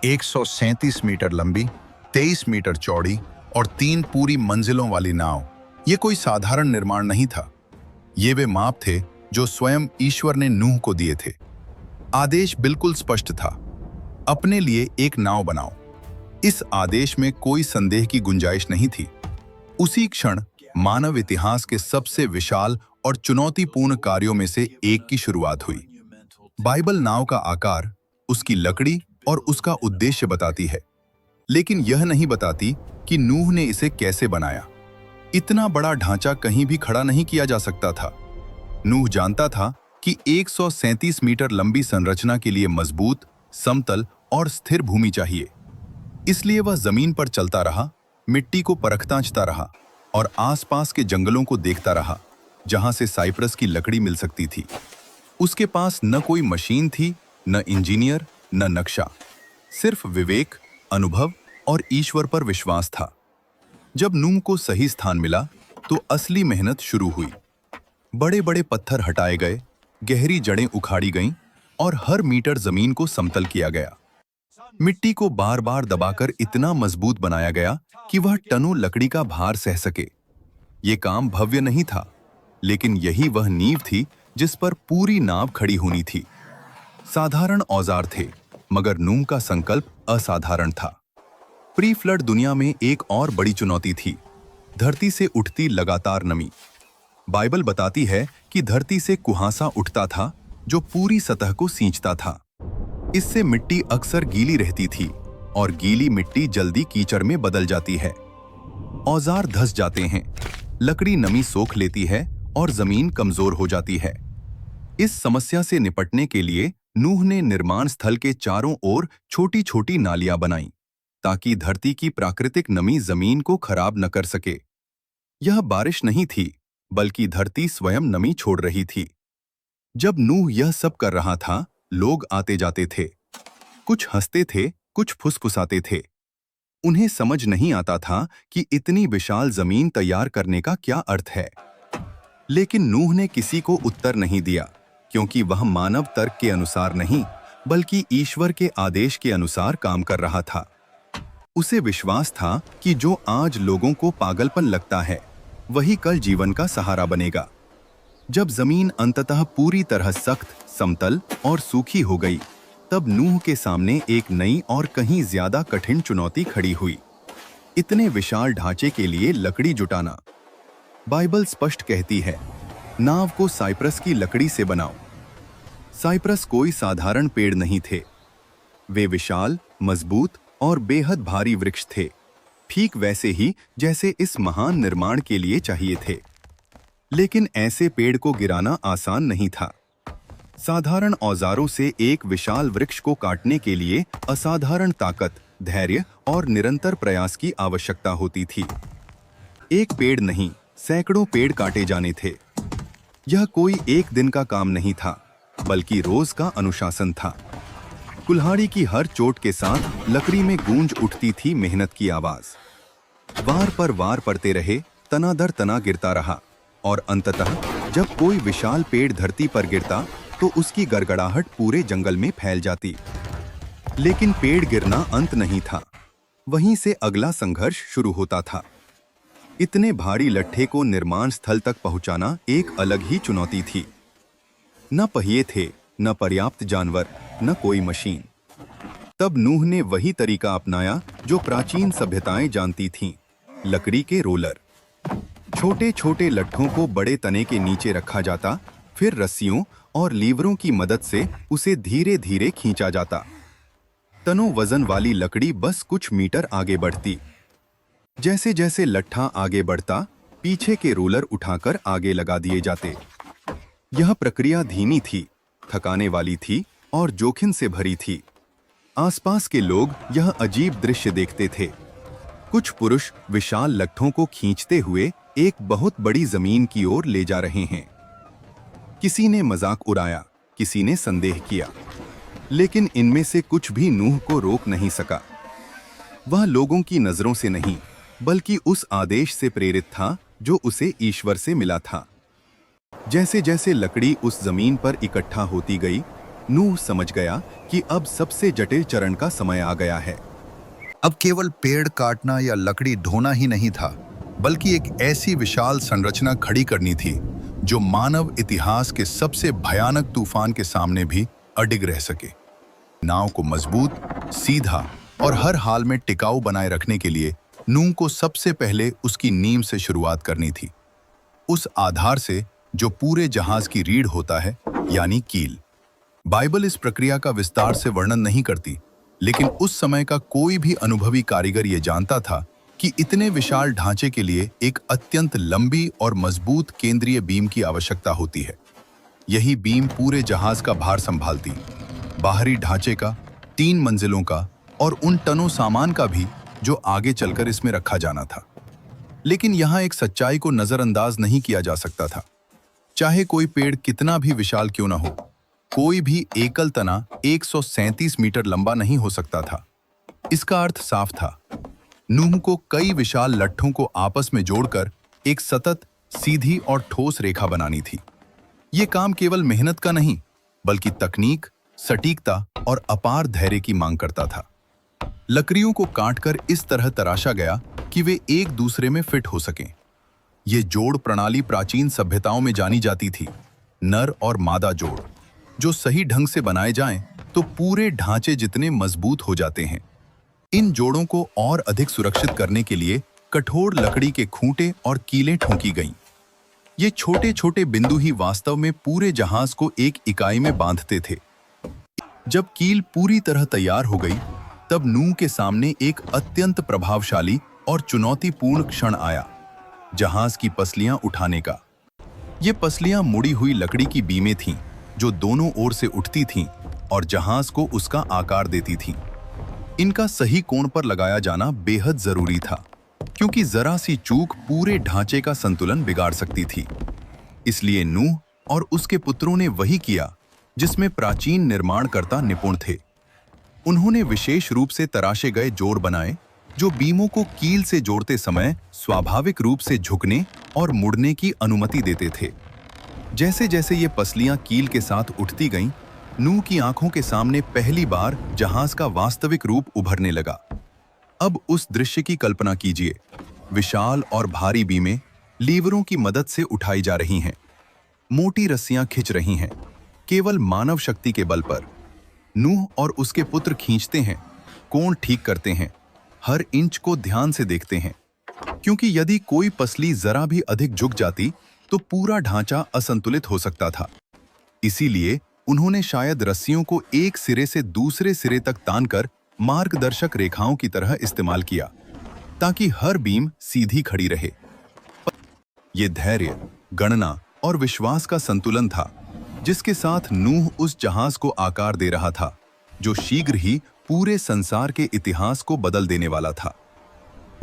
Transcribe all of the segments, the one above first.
137 metre लंबी, 23 metre चौड़ी और 3 पूरी मंजिलों वाली नाव, ये कोई साधारण निर्माण नहीं था। ये वे माप थे जो स्वयं ईश्वर ने नूह को दिए थे। आदेश बिल्कुल स्पष्ट था, अपने लिए एक नाव बनाओ। इस आदेश में कोई संदेह की गुंजाइश नहीं थी। उसी क्षण मानव इतिहास के सबसे विशाल और चुनौतीपूर्ण कार्यों में से एक की शुरुआत हुई। बाइबल नाव का आकार, उसकी लकड़ी और उसका उद्देश्य बताती है, लेकिन यह नहीं बताती कि नूह ने इसे कैसे बनाया। इतना बड़ा ढांचा कहीं भी खड़ा नहीं किया जा सकता था। नूह जानता था कि 137 मीटर लंबी संरचना के लिए मजबूत, समतल और स्थिर भूमि चाहिए। इसलिए वह जमीन पर चलता रहा, मिट्टी को परखता रहा और आसपास के जंगलों को देखता रहा, जहां से साइप्रस की लकड़ी मिल सकती थी। उसके पास न कोई मशीन थी, न इंजीनियर, न नक्शा, सिर्फ विवेक, अनुभव और ईश्वर पर विश्वास था। जब नूह को सही स्थान मिला तो असली मेहनत शुरू हुई। बड़े बड़े पत्थर हटाए गए, गहरी जड़ें उखाड़ी गईं और हर मीटर जमीन को समतल किया गया। मिट्टी को बार बार दबाकर इतना मजबूत बनाया गया कि वह टनों लकड़ी का भार सह सके। ये काम भव्य नहीं था, लेकिन यही वह नींव थी जिस पर पूरी नाव खड़ी होनी थी। साधारण औजार थे, मगर नूह का संकल्प असाधारण था। प्री फ्लड दुनिया में एक और बड़ी चुनौती थी, धरती से उठती लगातार नमी। बाइबल बताती है कि धरती से कुहासा उठता था जो पूरी सतह को सींचता था। इससे मिट्टी अक्सर गीली रहती थी और गीली मिट्टी जल्दी कीचड़ में बदल जाती है। औजार धंस जाते हैं, लकड़ी नमी सोख लेती है और जमीन कमजोर हो जाती है। इस समस्या से निपटने के लिए नूह ने निर्माण स्थल के चारों ओर छोटी छोटी नालियां बनाईं, ताकि धरती की प्राकृतिक नमी जमीन को खराब न कर सके। यह बारिश नहीं थी, बल्कि धरती स्वयं नमी छोड़ रही थी। जब नूह यह सब कर रहा था, लोग आते जाते थे। कुछ हंसते थे, कुछ फुसफुसाते थे। उन्हें समझ नहीं आता था कि इतनी विशाल जमीन तैयार करने का क्या अर्थ है। लेकिन नूह ने किसी को उत्तर नहीं दिया, क्योंकि वह मानव तर्क के अनुसार नहीं, बल्कि ईश्वर के आदेश के अनुसार काम कर रहा था। उसे विश्वास था कि जो आज लोगों को पागलपन लगता है, वही कल जीवन का सहारा बनेगा। जब जमीन अंततः पूरी तरह सख्त, समतल और सूखी हो गई, तब नूह के सामने एक नई और कहीं ज्यादा कठिन चुनौती खड़ी हुई। इतने विशाल ढांचे के लिए लकड़ी जुटाना। बाइबल स्पष्ट कहती है, नाव को साइप्रस की लकड़ी से बनाओ। साइप्रस कोई साधारण पेड़ नहीं थे। वे विशाल, मजबूत और बेहद भारी वृक्ष थे, ठीक वैसे ही जैसे इस महान निर्माण के लिए चाहिए थे। लेकिन ऐसे पेड़ को गिराना आसान नहीं था। साधारण औजारों से एक विशाल वृक्ष को काटने के लिए असाधारण ताकत, धैर्य और निरंतर प्रयास की आवश्यकता होती थी। एक पेड़ नहीं, सैकड़ों पेड़ काटे जाने थे। यह कोई एक दिन का काम नहीं था, बल्कि रोज का अनुशासन था। कुल्हाड़ी की हर चोट के साथ लकड़ी में गूंज उठती थी मेहनत की आवाज। वार पर वार पड़ते रहे, तना दर तना गिरता रहा, और अंततः जब कोई विशाल पेड़ धरती पर गिरता तो उसकी गड़गड़ाहट पूरे जंगल में फैल जाती। लेकिन पेड़ गिरना अंत नहीं था, वहीं से अगला संघर्ष शुरू होता था। इतने भारी लट्ठे को निर्माण स्थल तक पहुंचाना एक अलग ही चुनौती थी। न पहिए थे, न पर्याप्त जानवर, न कोई मशीन। तब नूह ने वही तरीका अपनाया जो प्राचीन सभ्यताएं जानती थीं, लकड़ी के रोलर। छोटे छोटे लट्ठों को बड़े तने के नीचे रखा जाता, फिर रस्सियों और लीवरों की मदद से उसे धीरे धीरे खींचा जाता। तनों वजन वाली लकड़ी बस कुछ मीटर आगे बढ़ती। जैसे जैसे लट्ठा आगे बढ़ता, पीछे के रोलर उठाकर आगे लगा दिए जाते। यह प्रक्रिया धीमी थी, थकाने वाली थी और जोखिम से भरी थी। आसपास के लोग यह अजीब दृश्य देखते थे। कुछ पुरुष विशाल लट्ठों को खींचते हुए एक बहुत बड़ी जमीन की ओर ले जा रहे हैं। किसी ने मजाक उड़ाया, किसी ने संदेह किया, लेकिन इनमें से कुछ भी नूह को रोक नहीं सका। वह लोगों की नजरों से नहीं, बल्कि उस आदेश से प्रेरित था जो उसे ईश्वर से मिला था। जैसे जैसे लकड़ी उस जमीन पर इकट्ठा होती गई, नूह समझ गया कि अब सबसे जटिल चरण का समय आ गया है। अब केवल पेड़ काटना या लकड़ी ढोना ही नहीं था, बल्कि एक ऐसी विशाल संरचना खड़ी करनी थी जो मानव इतिहास के सबसे भयानक तूफान के सामने भी अडिग रह सके। नाव को मजबूत, सीधा और हर हाल में टिकाऊ बनाए रखने के लिए नूह को सबसे पहले उसकी नींव से शुरुआत करनी थी। उस आधार से जो पूरे जहाज की रीढ़ होता है, यानी कील। बाइबल इस प्रक्रिया का विस्तार से वर्णन नहीं करती, लेकिन उस समय का कोई भी अनुभवी कारीगर ये जानता था कि इतने विशाल ढांचे के लिए एक अत्यंत लंबी और मजबूत केंद्रीय बीम की आवश्यकता होती है। यही बीम पूरे जहाज का भार संभालती, बाहरी ढांचे का, 3 मंजिलों का और उन टनों सामान का भी जो आगे चलकर इसमें रखा जाना था। लेकिन यहाँ एक सच्चाई को नजरअंदाज नहीं किया जा सकता था। चाहे कोई पेड़ कितना भी विशाल क्यों ना हो, कोई भी एकल तना 137 मीटर लंबा नहीं हो सकता था। इसका अर्थ साफ था, नूह को कई विशाल लट्ठों को आपस में जोड़कर एक सतत, सीधी और ठोस रेखा बनानी थी। ये काम केवल मेहनत का नहीं, बल्कि तकनीक, सटीकता और अपार धैर्य की मांग करता था। लकड़ियों को काटकर इस तरह तराशा गया कि वे एक दूसरे में फिट हो सकें। ये जोड़ प्रणाली प्राचीन सभ्यताओं में जानी जाती थी, नर और मादा जोड़, जो सही ढंग से बनाए जाएं तो पूरे ढांचे जितने मजबूत हो जाते हैं। इन जोड़ों को और अधिक सुरक्षित करने के लिए कठोर लकड़ी के खूंटे और कीलें ठोंकी गईं। ये छोटे छोटे बिंदु ही वास्तव में पूरे जहाज को एक इकाई में बांधते थे। जब कील पूरी तरह तैयार हो गई, तब नूह के सामने एक अत्यंत प्रभावशाली और चुनौतीपूर्ण क्षण आया, जहाज की पसलियां उठाने का। ये पसलियां मुड़ी हुई लकड़ी की बीमें थीं, जो दोनों ओर से उठती थीं और जहाज को उसका आकार देती थीं। इनका सही कोण पर लगाया जाना बेहद जरूरी था, क्योंकि जरा सी चूक पूरे ढांचे का संतुलन बिगाड़ सकती थी। इसलिए नूह और उसके पुत्रों ने वही किया जिसमें प्राचीन निर्माणकर्ता निपुण थे। उन्होंने विशेष रूप से तराशे गए जोड़ बनाए, जो बीमों को कील से जोड़ते समय स्वाभाविक रूप से झुकने और मुड़ने की अनुमति देते थे। जैसे जैसे ये पसलियां कील के साथ उठती गईं, नूह की आंखों के सामने पहली बार जहाज का वास्तविक रूप उभरने लगा। अब उस दृश्य की कल्पना कीजिए, विशाल और भारी बीमें लीवरों की मदद से उठाई जा रही हैं, मोटी रस्सियां खिंच रही हैं, केवल मानव शक्ति के बल पर। नूह और उसके पुत्र खींचते हैं, कोण ठीक करते हैं, हर इंच को ध्यान से देखते हैं, क्योंकि यदि कोई पसली जरा भी अधिक झुक जाती तो पूरा ढांचा असंतुलित हो सकता था। इसीलिए उन्होंने शायद रस्सियों को एक सिरे से दूसरे सिरे तक तानकर मार्गदर्शक रेखाओं की तरह इस्तेमाल किया, ताकि हर बीम सीधी खड़ी रहे। ये धैर्य, गणना और विश्वास का संतुलन था, जिसके साथ नूह उस जहाज को आकार दे रहा था, जो शीघ्र ही पूरे संसार के इतिहास को बदल देने वाला था।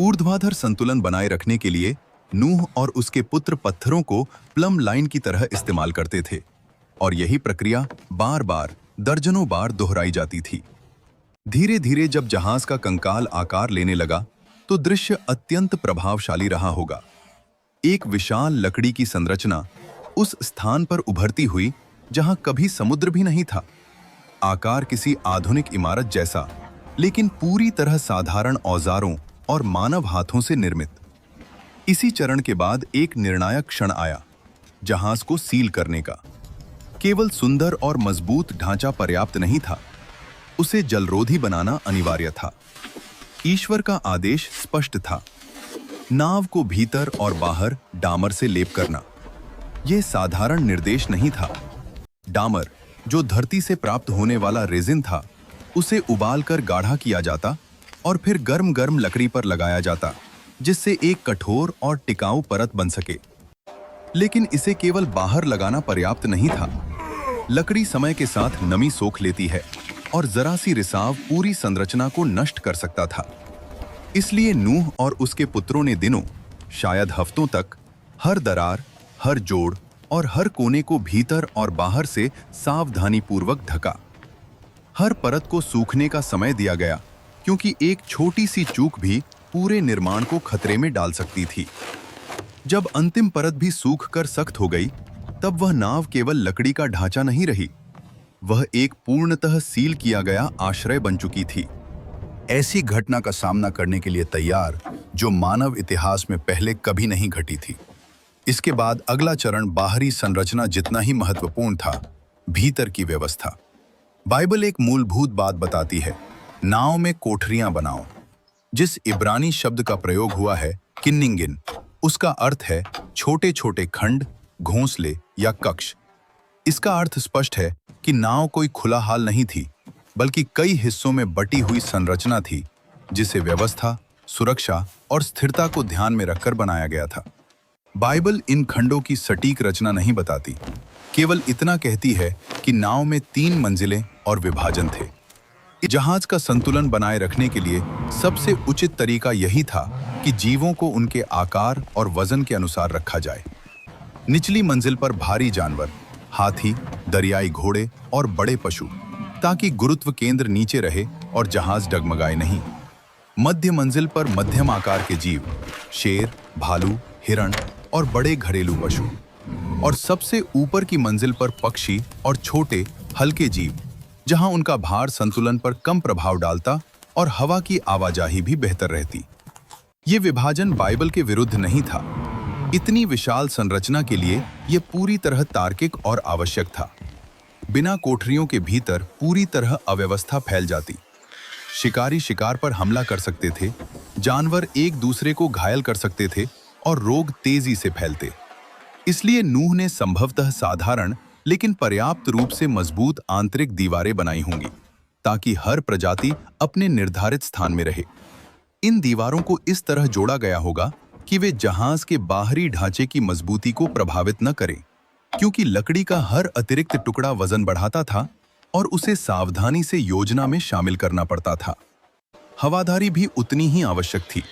ऊर्ध्वाधर संतुलन बनाए रखने के लिए नूह और उसके पुत्र पत्थरों को प्लम लाइन की तरह इस्तेमाल करते थे, और यही प्रक्रिया बार बार, दर्जनों बार दोहराई जाती थी। धीरे धीरे जब जहाज का कंकाल आकार लेने लगा, तो दृश्य अत्यंत प्रभावशाली रहा होगा। एक विशाल लकड़ी की संरचना उस स्थान पर उभरती हुई जहां कभी समुद्र भी नहीं था। आकार किसी आधुनिक इमारत जैसा, लेकिन पूरी तरह साधारण औजारों और मानव हाथों से निर्मित। इसी चरण के बाद एक निर्णायक क्षण आया, जहाज को सील करने का। केवल सुंदर और मजबूत ढांचा पर्याप्त नहीं था, उसे जलरोधी बनाना अनिवार्य था। ईश्वर का आदेश स्पष्ट था, नाव को भीतर और बाहर डामर से लेप करना। यह साधारण निर्देश नहीं था। डामर, जो धरती से प्राप्त होने वाला रेजिन था, उसे उबालकर गाढ़ा किया जाता और फिर गर्म गर्म लकड़ी पर लगाया जाता, जिससे एक कठोर और टिकाऊ परत बन सके। लेकिन इसे केवल बाहर लगाना पर्याप्त नहीं था। लकड़ी समय के साथ नमी सोख लेती है और जरा सी रिसाव पूरी संरचना को नष्ट कर सकता था। इसलिए नूह और उसके पुत्रों ने दिनों, शायद हफ्तों तक हर दरार, हर जोड़ और हर कोने को भीतर और बाहर से सावधानीपूर्वक ढका। हर परत को सूखने का समय दिया गया, क्योंकि एक छोटी सी चूक भी पूरे निर्माण को खतरे में डाल सकती थी। जब अंतिम परत भी सूख कर सख्त हो गई, तब वह नाव केवल लकड़ी का ढांचा नहीं रही, वह एक पूर्णतः सील किया गया आश्रय बन चुकी थी। ऐसी घटना का सामना करने के लिए तैयार जो मानव इतिहास में पहले कभी नहीं घटी थी। इसके बाद अगला चरण बाहरी संरचना जितना ही महत्वपूर्ण था, भीतर की व्यवस्था। बाइबल एक मूलभूत बात बताती है, नाव में कोठरियां बनाओ। जिस इब्रानी शब्द का प्रयोग हुआ है किन्निंगिन, उसका अर्थ है छोटे छोटे खंड, घोंसले या कक्ष। इसका अर्थ स्पष्ट है कि नाव कोई खुला हाल नहीं थी, बल्कि कई हिस्सों में बटी हुई संरचना थी, जिसे व्यवस्था, सुरक्षा और स्थिरता को ध्यान में रखकर बनाया गया था। बाइबल इन खंडों की सटीक रचना नहीं बताती, केवल इतना कहती है कि नाव में 3 मंजिलें और विभाजन थे। जहाज का संतुलन बनाए रखने के लिए सबसे उचित तरीका यही था कि जीवों को उनके आकार और वजन के अनुसार रखा जाए। निचली मंजिल पर भारी जानवर, हाथी, दरियाई घोड़े और बड़े पशु, ताकि गुरुत्व केंद्र नीचे रहे और जहाज डगमगाए नहीं। मध्य मंजिल पर मध्यम आकार के जीव, शेर, भालू, हिरण और बड़े घरेलू पशु, और सबसे ऊपर की मंजिल पर पक्षी और छोटे हल्के जीव, जहां उनका भार संतुलन पर कम प्रभाव डालता और हवा की आवाजाही भी बेहतर रहती। ये विभाजन बाइबल के विरुद्ध नहीं था। इतनी विशाल संरचना के लिए यह पूरी तरह तार्किक और आवश्यक था। बिना कोठरियों के भीतर पूरी तरह अव्यवस्था फैल जाती। शिकारी शिकार पर हमला कर सकते थे, जानवर एक दूसरे को घायल कर सकते थे और रोग तेजी से फैलते। इसलिए नूह ने संभवतः साधारण लेकिन पर्याप्त रूप से मजबूत आंतरिक दीवारें बनाई होंगी, ताकि हर प्रजाति अपने निर्धारित स्थान में रहे। इन दीवारों को इस तरह जोड़ा गया होगा कि वे जहाज के बाहरी ढांचे की मजबूती को प्रभावित न करें, क्योंकि लकड़ी का हर अतिरिक्त टुकड़ा वजन बढ़ाता था और उसे सावधानी से योजना में शामिल करना पड़ता था। हवादारी भी उतनी ही आवश्यक थी।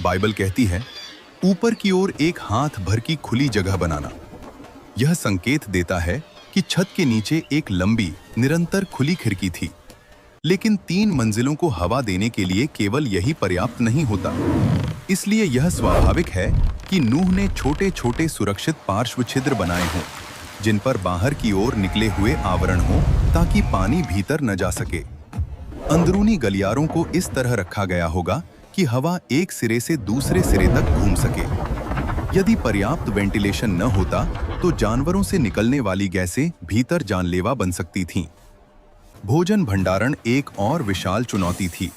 बाइबल कहती है, ऊपर की ओर एक हाथ भर की खुली जगह बनाना। यह संकेत देता है कि छत के नीचे एक लंबी, निरंतर खुली खिड़की थी। लेकिन 3 मंजिलों को हवा देने के लिए केवल यही पर्याप्त नहीं होता। इसलिए यह स्वाभाविक है कि नूह ने छोटे छोटे सुरक्षित पार्श्व छिद्र बनाए हों, जिन पर बाहर की ओर निकले हुए आवरण हों, ताकि पानी भीतर न जा सके। अंदरूनी गलियारों को इस तरह रखा गया होगा कि हवा एक सिरे से दूसरे सिरे तक घूम सके। यदि पर्याप्त वेंटिलेशन न होता तो जानवरों से निकलने वाली गैसें भीतर जानलेवा बन सकती थीं। भोजन भंडारण एक और विशाल चुनौती थी।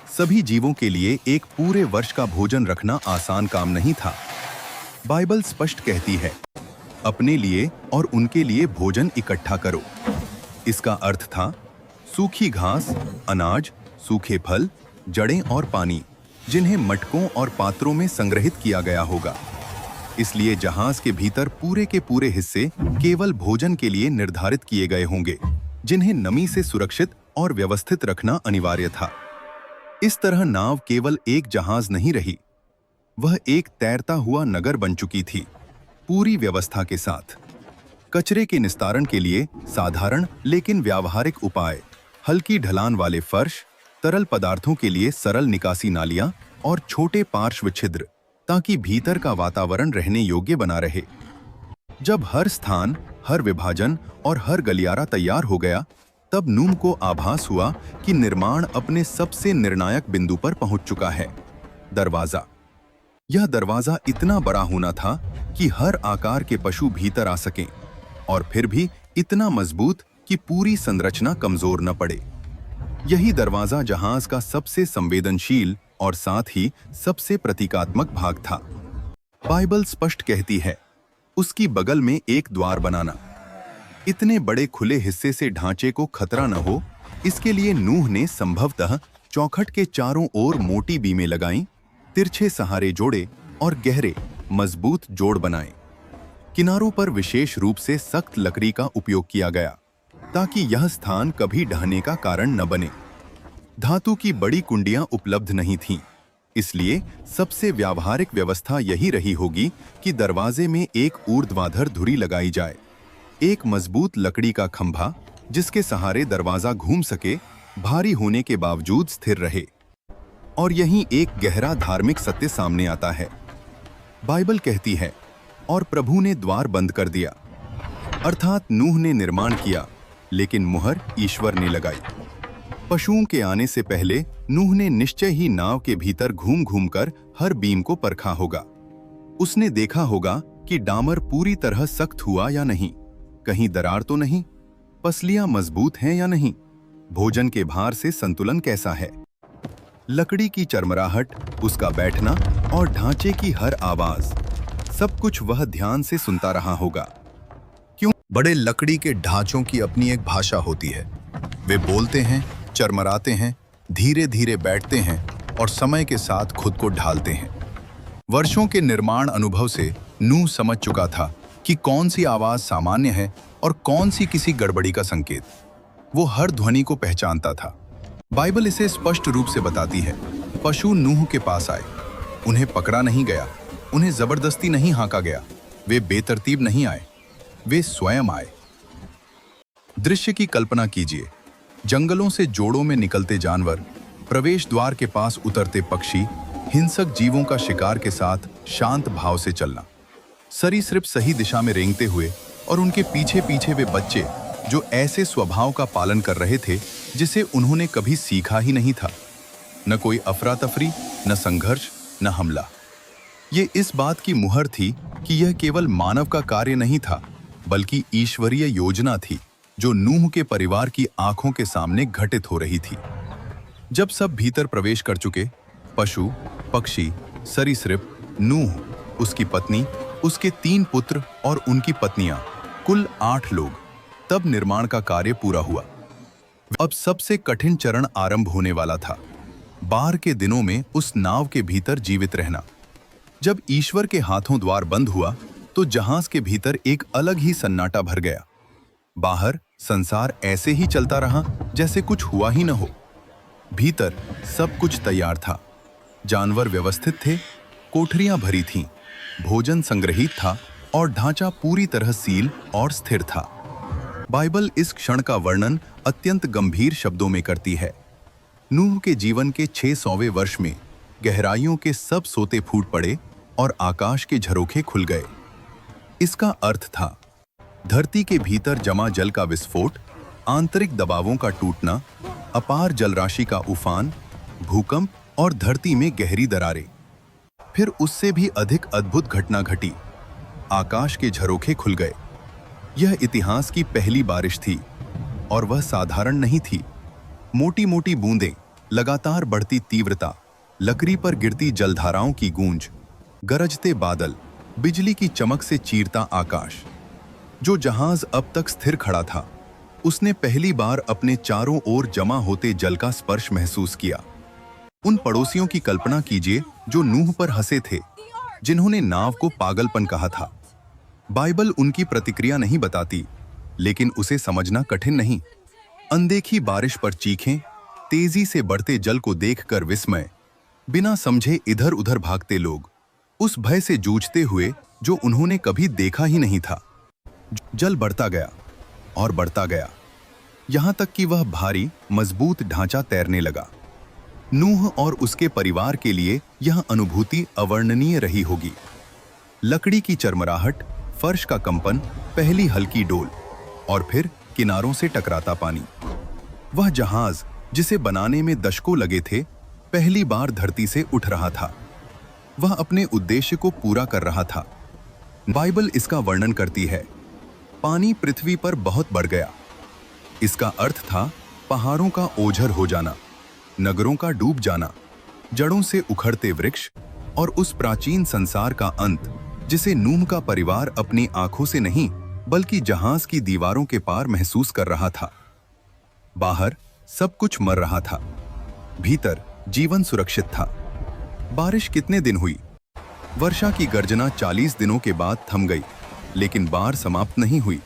सभी जीवों के लिए एक पूरे वर्ष का भोजन रखना आसान काम नहीं था। बाइबल स्पष्ट कहती है, अपने लिए और उनके लिए भोजन इकट्ठा करो। इसका अर्थ था सूखी घास, अनाज, सूखे फल, जड़ें और पानी, जिन्हें मटकों और पात्रों में संग्रहित किया गया होगा। इसलिए जहाज के भीतर पूरे के पूरे हिस्से केवल भोजन के लिए निर्धारित किए गए होंगे, जिन्हें नमी से सुरक्षित और व्यवस्थित रखना अनिवार्य था। इस तरह नाव केवल एक जहाज नहीं रही, वह एक तैरता हुआ नगर बन चुकी थी, पूरी व्यवस्था के साथ। कचरे के निस्तारण के लिए साधारण लेकिन व्यावहारिक उपाय, हल्की ढलान वाले फर्श, तरल पदार्थों के लिए सरल निकासी नालियां और छोटे पार्श्व छिद्र, ताकि भीतर का वातावरण रहने योग्य बना रहे। जब हर स्थान, हर विभाजन और हर गलियारा तैयार हो गया, तब नूह को आभास हुआ कि निर्माण अपने सबसे निर्णायक बिंदु पर पहुंच चुका है, दरवाजा। यह दरवाजा इतना बड़ा होना था कि हर आकार के पशु भीतर आ सकें, और फिर भी इतना मजबूत कि पूरी संरचना कमजोर न पड़े। यही दरवाजा जहाज का सबसे संवेदनशील और साथ ही सबसे प्रतीकात्मक भाग था। बाइबल स्पष्ट कहती है, उसकी बगल में एक द्वार बनाना। इतने बड़े खुले हिस्से से ढांचे को खतरा न हो, इसके लिए नूह ने संभवतः चौखट के चारों ओर मोटी बीमें लगाईं, तिरछे सहारे जोड़े और गहरे, मजबूत जोड़ बनाए। किनारों पर विशेष रूप से सख्त लकड़ी का उपयोग किया गया, ताकि यह स्थान कभी ढहने का कारण न बने। धातु की बड़ी कुंडियां उपलब्ध नहीं थीं, इसलिए सबसे व्यावहारिक व्यवस्था यही रही होगी कि दरवाजे में एक ऊर्ध्वाधर धुरी लगाई जाए, एक मजबूत लकड़ी का खंभा जिसके सहारे दरवाजा घूम सके, भारी होने के बावजूद स्थिर रहे। और यहीं एक गहरा धार्मिक सत्य सामने आता है। बाइबल कहती है, और प्रभु ने द्वार बंद कर दिया। अर्थात नूह ने निर्माण किया, लेकिन मुहर ईश्वर ने लगाई। पशुओं के आने से पहले नूह ने निश्चय ही नाव के भीतर घूम घूम कर हर बीम को परखा होगा। उसने देखा होगा कि डामर पूरी तरह सख्त हुआ या नहीं, कहीं दरार तो नहीं, पसलियां मजबूत हैं या नहीं, भोजन के भार से संतुलन कैसा है, लकड़ी की चरमराहट, उसका बैठना और ढांचे की हर आवाज, सब कुछ वह ध्यान से सुनता रहा होगा। बड़े लकड़ी के ढांचों की अपनी एक भाषा होती है। वे बोलते हैं, चरमराते हैं, धीरे धीरे बैठते हैं और समय के साथ खुद को ढालते हैं। वर्षों के निर्माण अनुभव से नूह समझ चुका था कि कौन सी आवाज सामान्य है और कौन सी किसी गड़बड़ी का संकेत। वो हर ध्वनि को पहचानता था। बाइबल इसे स्पष्ट रूप से बताती है। पशु नूह के पास आए, उन्हें पकड़ा नहीं गया, उन्हें जबरदस्ती नहीं हाँका गया, वे बेतरतीब नहीं आए, वे स्वयं आए। दृश्य की कल्पना कीजिए, जंगलों से जोड़ों में निकलते जानवर, प्रवेश द्वार के पास उतरते पक्षी, हिंसक जीवों का शिकार के साथ शांत भाव से चलना, सरीसृप सही दिशा में रेंगते हुए और उनके पीछे पीछे वे बच्चे जो ऐसे स्वभाव का पालन कर रहे थे जिसे उन्होंने कभी सीखा ही नहीं था। न कोई अफरा तफरी, न संघर्ष, न हमला। ये इस बात की मुहर थी कि यह केवल मानव का कार्य नहीं था, बल्कि ईश्वरीय योजना थी जो नूह के परिवार की आंखों के सामने घटित हो रही थी। जब सब भीतर प्रवेश कर चुके, पशु, पक्षी, सरीसृप, नूह, उसकी पत्नी, उसके 3 पुत्र और उनकी पत्नियां, कुल 8 लोग, तब निर्माण का कार्य पूरा हुआ। अब सबसे कठिन चरण आरंभ होने वाला था, बाढ़ के दिनों में उस नाव के भीतर जीवित रहना। जब ईश्वर के हाथों द्वार बंद हुआ तो जहाज के भीतर एक अलग ही सन्नाटा भर गया। बाहर संसार ऐसे ही चलता रहा जैसे कुछ हुआ ही न हो। भीतर सब कुछ तैयार था, जानवर व्यवस्थित थे, कोठरियां भरी थीं, भोजन संग्रहित था और ढांचा पूरी तरह सील और स्थिर था। बाइबल इस क्षण का वर्णन अत्यंत गंभीर शब्दों में करती है। नूह के जीवन के 600वें वर्ष में गहराइयों के सब सोते फूट पड़े और आकाश के झरोखे खुल गए। इसका अर्थ था धरती के भीतर जमा जल का विस्फोट, आंतरिक दबावों का टूटना, अपार जलराशि का उफान, भूकंप और धरती में गहरी दरारें। फिर उससे भी अधिक अद्भुत घटना घटी, आकाश के झरोखे खुल गए। यह इतिहास की पहली बारिश थी और वह साधारण नहीं थी। मोटी मोटी बूंदें, लगातार बढ़ती तीव्रता, लकड़ी पर गिरती जलधाराओं की गूंज, गरजते बादल, बिजली की चमक से चीरता आकाश। जो जहाज अब तक स्थिर खड़ा था, उसने पहली बार अपने चारों ओर जमा होते जल का स्पर्श महसूस किया। उन पड़ोसियों की कल्पना कीजिए जो नूह पर हंसे थे, जिन्होंने नाव को पागलपन कहा था। बाइबल उनकी प्रतिक्रिया नहीं बताती, लेकिन उसे समझना कठिन नहीं। अनदेखी बारिश पर चीखें, तेजी से बढ़ते जल को देखकर विस्मय, बिना समझे इधर उधर भागते लोग, उस भय से जूझते हुए जो उन्होंने कभी देखा ही नहीं था। जल बढ़ता गया और बढ़ता गया, यहां तक कि वह भारी मजबूत ढांचा तैरने लगा। नूह और उसके परिवार के लिए यह अनुभूति अवर्णनीय रही होगी। लकड़ी की चरमराहट, फर्श का कंपन, पहली हल्की डोल और फिर किनारों से टकराता पानी। वह जहाज जिसे बनाने में दशकों लगे थे, पहली बार धरती से उठ रहा था। वह अपने उद्देश्य को पूरा कर रहा था। बाइबल इसका वर्णन करती है, पानी पृथ्वी पर बहुत बढ़ गया। इसका अर्थ था पहाड़ों का ओझर हो जाना, नगरों का डूब जाना, जड़ों से उखड़ते वृक्ष और उस प्राचीन संसार का अंत जिसे नूह का परिवार अपनी आंखों से नहीं बल्कि जहाज की दीवारों के पार महसूस कर रहा था। बाहर सब कुछ मर रहा था, भीतर जीवन सुरक्षित था। बारिश कितने दिन हुई? वर्षा की गर्जना 40 दिनों के बाद थम गई, लेकिन बाढ़ समाप्त नहीं हुई।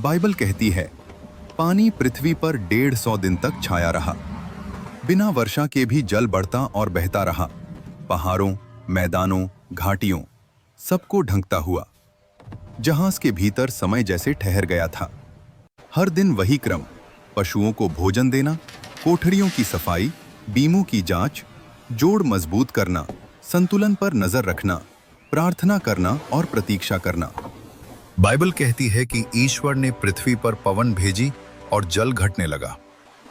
बाइबल कहती है, पानी पृथ्वी पर 150 दिन तक छाया रहा। बिना वर्षा के भी जल बढ़ता और बहता रहा, पहाड़ों, मैदानों, घाटियों, सबको ढंकता हुआ। जहाज के भीतर समय जैसे ठहर गया था। हर दिन वही क्रम, पशुओं को भोजन देना, कोठरियों की सफाई, बीमों की जांच, जोड़ मजबूत करना, संतुलन पर नजर रखना, प्रार्थना करना और प्रतीक्षा करना। बाइबल कहती है कि ईश्वर ने पृथ्वी पर पवन भेजी और जल घटने लगा।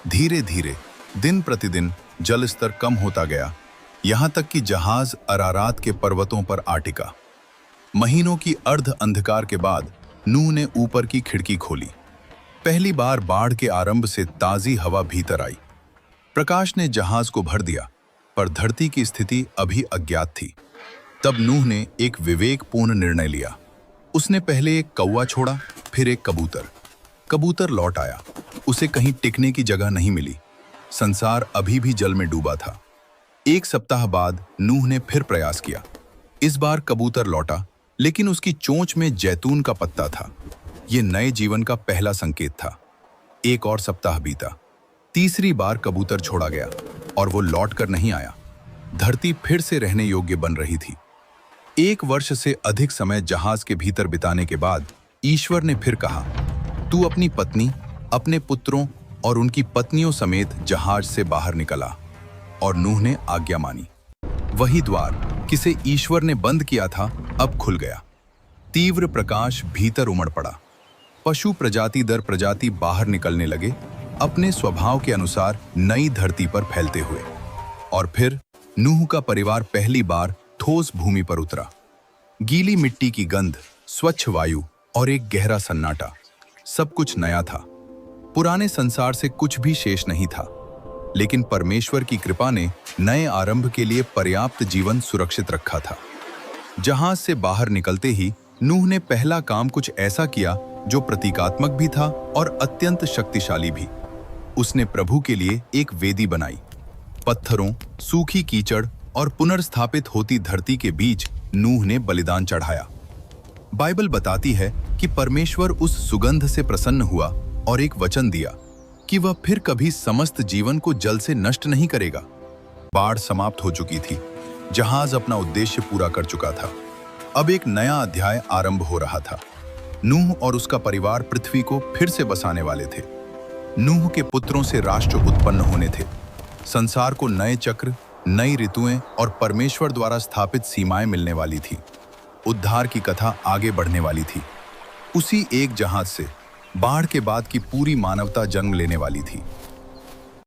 धीरे धीरे दिन प्रतिदिन जल स्तर कम होता गया, यहां तक कि जहाज अरारात के पर्वतों पर आ टिका। महीनों की अर्ध अंधकार के बाद नूह ने ऊपर की खिड़की खोली। पहली बार बाढ़ के आरंभ से ताजी हवा भीतर आई। प्रकाश ने जहाज को भर दिया, पर धरती की स्थिति अभी अज्ञात थी। तब नूह ने एक विवेकपूर्ण निर्णय लिया। उसने पहले एक कौवा छोड़ा, फिर एक कबूतर। कबूतर लौट आया, उसे कहीं टिकने की जगह नहीं मिली। संसार अभी भी जल में डूबा था। एक सप्ताह बाद नूह ने फिर प्रयास किया। इस बार कबूतर लौटा, लेकिन उसकी चोंच में जैतून का पत्ता था। यह नए जीवन का पहला संकेत था। एक और सप्ताह बीता। तीसरी बार कबूतर छोड़ा गया और वो लौट कर नहीं आया। धरती फिर से रहने योग्य बन रही थी। 1 वर्ष से अधिक समय जहाज के भीतर बिताने के बाद ईश्वर ने फिर कहा, तू अपनी पत्नी, अपने पुत्रों और उनकी पत्नियों समेत जहाज से बाहर निकला। और नूह ने आज्ञा मानी। वही द्वार किसे ईश्वर ने बंद किया था अब खुल गया। तीव्र प्रकाश भीतर उमड़ पड़ा। पशु प्रजाति दर प्रजाति बाहर निकलने लगे, अपने स्वभाव के अनुसार नई धरती पर फैलते हुए। और फिर नूह का परिवार पहली बार ठोस भूमि पर उतरा। गीली मिट्टी की गंध, स्वच्छ वायु और एक गहरा सन्नाटा, सब कुछ नया था। पुराने संसार से कुछ भी शेष नहीं था, लेकिन परमेश्वर की कृपा ने नए आरंभ के लिए पर्याप्त जीवन सुरक्षित रखा था। जहाज से बाहर निकलते ही नूह ने पहला काम कुछ ऐसा किया जो प्रतीकात्मक भी था और अत्यंत शक्तिशाली भी। उसने प्रभु के लिए एक वेदी बनाई। पत्थरों, सूखी कीचड़ और पुनर्स्थापित होती धरती के बीच नूह ने बलिदान चढ़ाया। बाइबल बताती है कि परमेश्वर उस सुगंध से प्रसन्न हुआ और एक वचन दिया कि वह फिर कभी समस्त जीवन को जल से नष्ट नहीं करेगा। बाढ़ समाप्त हो चुकी थी। जहाज अपना उद्देश्य पूरा कर चुका था। अब एक नया अध्याय आरंभ हो रहा था। नूह और उसका परिवार पृथ्वी को फिर से बसाने वाले थे। नूह के पुत्रों से राष्ट्र उत्पन्न होने थे। संसार को नए चक्र, नई ऋतुएं और परमेश्वर द्वारा स्थापित सीमाएं मिलने वाली थी। उद्धार की कथा आगे बढ़ने वाली थी। उसी एक जहाज से बाढ़ के बाद की पूरी मानवता जन्म लेने वाली थी।